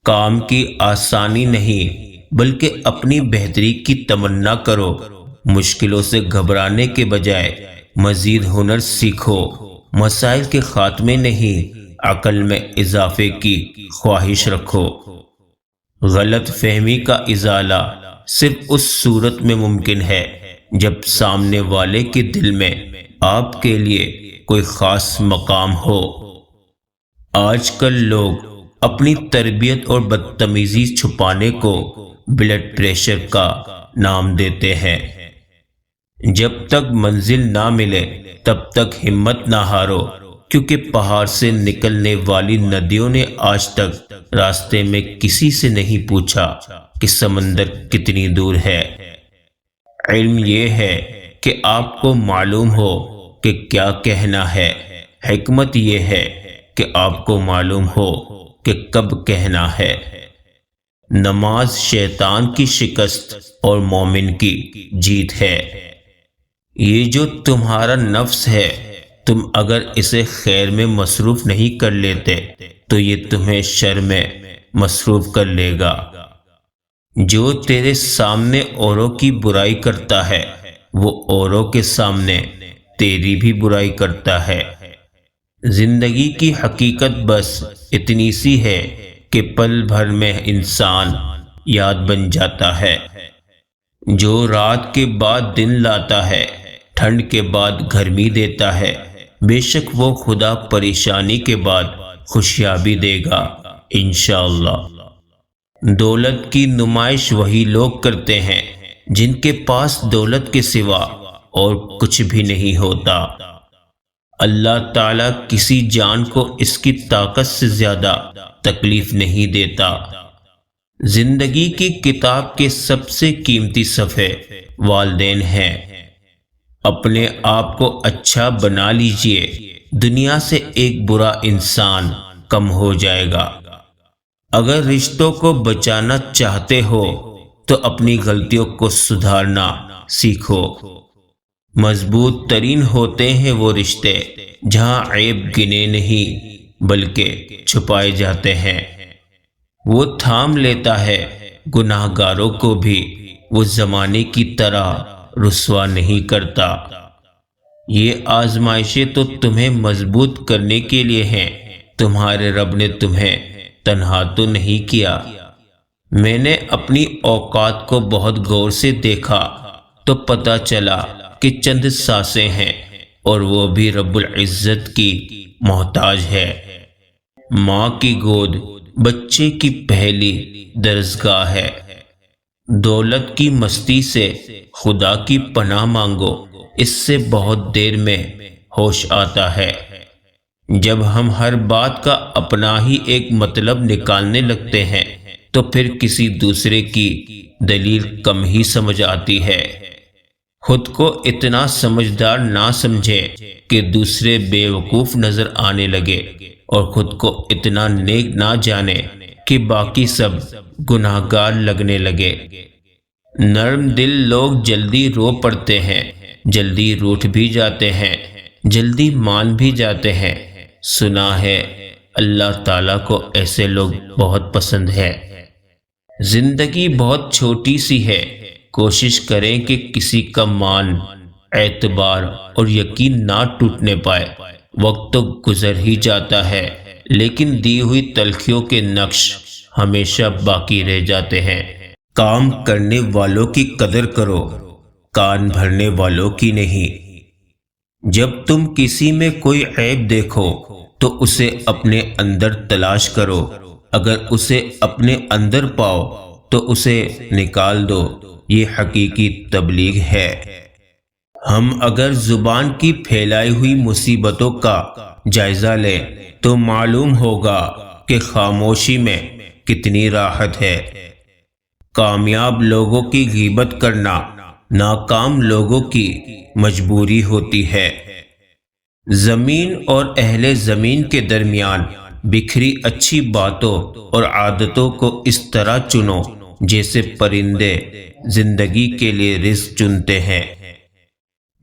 کام کی آسانی نہیں بلکہ اپنی بہتری کی تمنا کرو۔ مشکلوں سے گھبرانے کے بجائے مزید ہنر سیکھو۔ مسائل کے خاتمے نہیں، عقل میں اضافے کی خواہش رکھو۔ غلط فہمی کا ازالہ صرف اس صورت میں ممکن ہے جب سامنے والے کے دل میں آپ کے لیے کوئی خاص مقام ہو۔ آج کل لوگ اپنی تربیت اور بدتمیزی چھپانے کو بلڈ پریشر کا نام دیتے ہیں۔ جب تک منزل نہ ملے تب تک ہمت نہ ہارو، کیونکہ پہاڑ سے نکلنے والی ندیوں نے آج تک راستے میں کسی سے نہیں پوچھا کہ سمندر کتنی دور ہے۔ علم یہ ہے کہ آپ کو معلوم ہو کہ کیا کہنا ہے، حکمت یہ ہے کہ آپ کو معلوم ہو کہ کب کہنا ہے۔ نماز شیطان کی شکست اور مومن کی جیت ہے۔ یہ جو تمہارا نفس ہے، تم اگر اسے خیر میں مصروف نہیں کر لیتے تو یہ تمہیں شر میں مصروف کر لے گا۔ جو تیرے سامنے اوروں کی برائی کرتا ہے وہ اوروں کے سامنے تیری بھی برائی کرتا ہے۔ زندگی کی حقیقت بس اتنی سی ہے کہ پل بھر میں انسان یاد بن جاتا ہے۔ جو رات کے بعد دن لاتا ہے، ٹھنڈ کے بعد گرمی دیتا ہے، بے شک وہ خدا پریشانی کے بعد خوشیابی دے گا انشاءاللہ۔ دولت کی نمائش وہی لوگ کرتے ہیں جن کے پاس دولت کے سوا اور کچھ بھی نہیں ہوتا۔ اللہ تعالیٰ کسی جان کو اس کی طاقت سے زیادہ تکلیف نہیں دیتا۔ زندگی کی کتاب کے سب سے قیمتی صفحے والدین ہیں۔ اپنے آپ کو اچھا بنا لیجئے، دنیا سے ایک برا انسان کم ہو جائے گا۔ اگر رشتوں کو بچانا چاہتے ہو تو اپنی غلطیوں کو سدھارنا سیکھو۔ مضبوط ترین ہوتے ہیں وہ رشتے جہاں عیب گنے نہیں بلکہ چھپائے جاتے ہیں۔ وہ تھام لیتا ہے گناہ گاروں کو بھی، وہ زمانے کی طرح رسوا نہیں کرتا۔ یہ آزمائشیں تو تمہیں مضبوط کرنے کے لیے ہیں، تمہارے رب نے تمہیں تنہا تو نہیں کیا۔ میں نے اپنی اوقات کو بہت غور سے دیکھا تو پتہ چلا کہ چند سانسیں ہیں اور وہ بھی رب العزت کی محتاج ہے۔ ماں کی گود بچے کی پہلی درسگاہ ہے۔ دولت کی مستی سے خدا کی پناہ مانگو، اس سے بہت دیر میں ہوش آتا ہے۔ جب ہم ہر بات کا اپنا ہی ایک مطلب نکالنے لگتے ہیں تو پھر کسی دوسرے کی دلیل کم ہی سمجھ آتی ہے۔ خود کو اتنا سمجھدار نہ سمجھے کہ دوسرے بے وقوف نظر آنے لگے، اور خود کو اتنا نیک نہ جانے کہ باقی سب گناہ گار لگنے لگے۔ نرم دل لوگ جلدی رو پڑتے ہیں، جلدی روٹھ بھی جاتے ہیں، جلدی مان بھی جاتے ہیں۔ سنا ہے اللہ تعالیٰ کو ایسے لوگ بہت پسند ہے۔ زندگی بہت چھوٹی سی ہے، کوشش کریں کہ کسی کا مان، اعتبار اور یقین نہ ٹوٹنے پائے۔ وقت تو گزر ہی جاتا ہے لیکن دی ہوئی تلخیوں کے نقش ہمیشہ باقی رہ جاتے ہیں۔ کام کرنے والوں کی قدر کرو، کان بھرنے والوں کی نہیں۔ جب تم کسی میں کوئی عیب دیکھو تو اسے اپنے اندر تلاش کرو، اگر اسے اپنے اندر پاؤ تو اسے نکال دو، یہ حقیقی تبلیغ ہے۔ ہم اگر زبان کی پھیلائی ہوئی مصیبتوں کا جائزہ لیں تو معلوم ہوگا کہ خاموشی میں کتنی راحت ہے۔ کامیاب لوگوں کی غیبت کرنا ناکام لوگوں کی مجبوری ہوتی ہے۔ زمین اور اہل زمین کے درمیان بکھری اچھی باتوں اور عادتوں کو اس طرح چنو جیسے پرندے زندگی کے لیے رزق چنتے ہیں۔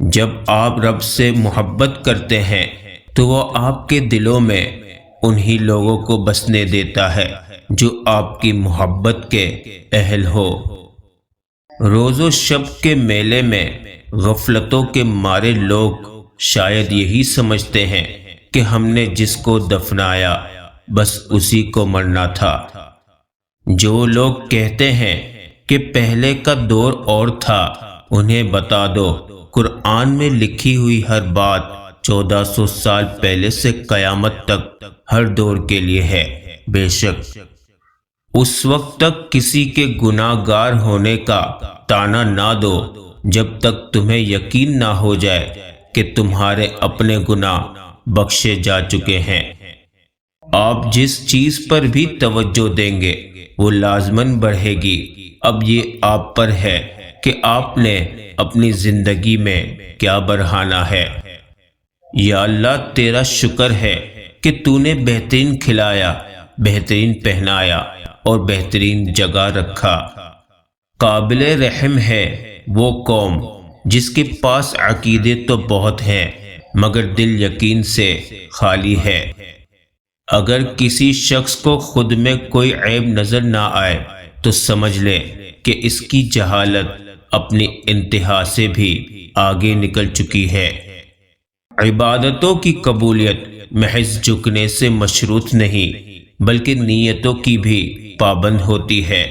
جب آپ رب سے محبت کرتے ہیں تو وہ آپ کے دلوں میں انہی لوگوں کو بسنے دیتا ہے جو آپ کی محبت کے اہل ہو۔ روز و شب کے میلے میں غفلتوں کے مارے لوگ شاید یہی سمجھتے ہیں کہ ہم نے جس کو دفنایا بس اسی کو مرنا تھا۔ جو لوگ کہتے ہیں کہ پہلے کا دور اور تھا، انہیں بتا دو قرآن میں لکھی ہوئی ہر بات 1400 سال پہلے سے قیامت تک ہر دور کے لیے ہے۔ بے شک اس وقت تک کسی کے گناہ گار ہونے کا طعنہ نہ دو جب تک تمہیں یقین نہ ہو جائے کہ تمہارے اپنے گناہ بخشے جا چکے ہیں۔ آپ جس چیز پر بھی توجہ دیں گے وہ لازماً بڑھے گی۔ اب یہ آپ پر ہے کہ آپ نے اپنی زندگی میں کیا بڑھانا ہے۔ یا اللہ تیرا شکر ہے کہ تو نے بہترین کھلایا، بہترین پہنایا اور بہترین جگہ رکھا۔ قابل رحم ہے وہ قوم جس کے پاس عقیدے تو بہت ہیں مگر دل یقین سے خالی ہے۔ اگر کسی شخص کو خود میں کوئی عیب نظر نہ آئے تو سمجھ لے کہ اس کی جہالت اپنی انتہا سے بھی آگے نکل چکی ہے۔ عبادتوں کی قبولیت محض جھکنے سے مشروط نہیں بلکہ نیتوں کی بھی پابند ہوتی ہے،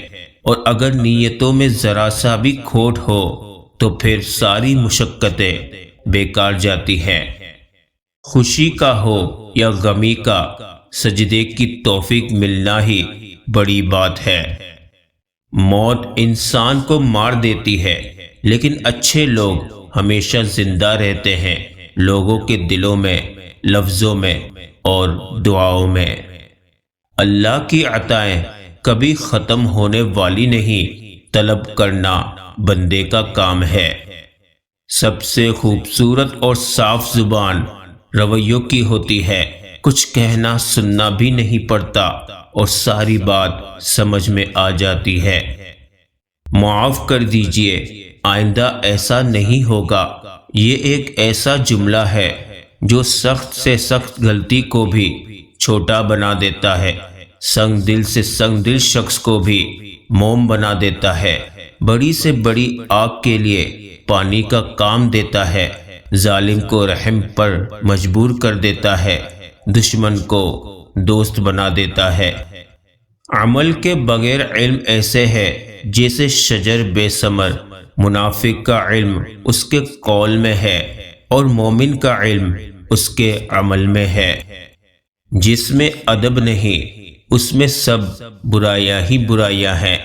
اور اگر نیتوں میں ذرا سا بھی کھوٹ ہو تو پھر ساری مشقتیں بیکار جاتی ہیں۔ خوشی کا ہو یا غمی کا، سجدے کی توفیق ملنا ہی بڑی بات ہے۔ موت انسان کو مار دیتی ہے لیکن اچھے لوگ ہمیشہ زندہ رہتے ہیں، لوگوں کے دلوں میں، لفظوں میں اور دعاؤں میں۔ اللہ کی عطائیں کبھی ختم ہونے والی نہیں، طلب کرنا بندے کا کام ہے۔ سب سے خوبصورت اور صاف زبان رویوں کی ہوتی ہے، کچھ کہنا سننا بھی نہیں پڑتا اور ساری بات سمجھ میں آ جاتی ہے۔ معاف کر دیجئے، آئندہ ایسا نہیں ہوگا، یہ ایک ایسا جملہ ہے جو سخت سے سخت غلطی کو بھی چھوٹا بنا دیتا ہے، سنگ دل سے سنگ دل شخص کو بھی موم بنا دیتا ہے، بڑی سے بڑی آگ کے لیے پانی کا کام دیتا ہے، ظالم کو رحم پر مجبور کر دیتا ہے، دشمن کو دوست بنا دیتا ہے۔ عمل کے بغیر علم ایسے ہے جیسے شجر بے ثمر، منافق کا علم اس کے قول میں ہے اور مومن کا علم اس کے عمل میں ہے۔ جس میں ادب نہیں اس میں سب برائیاں ہی برائیاں ہیں۔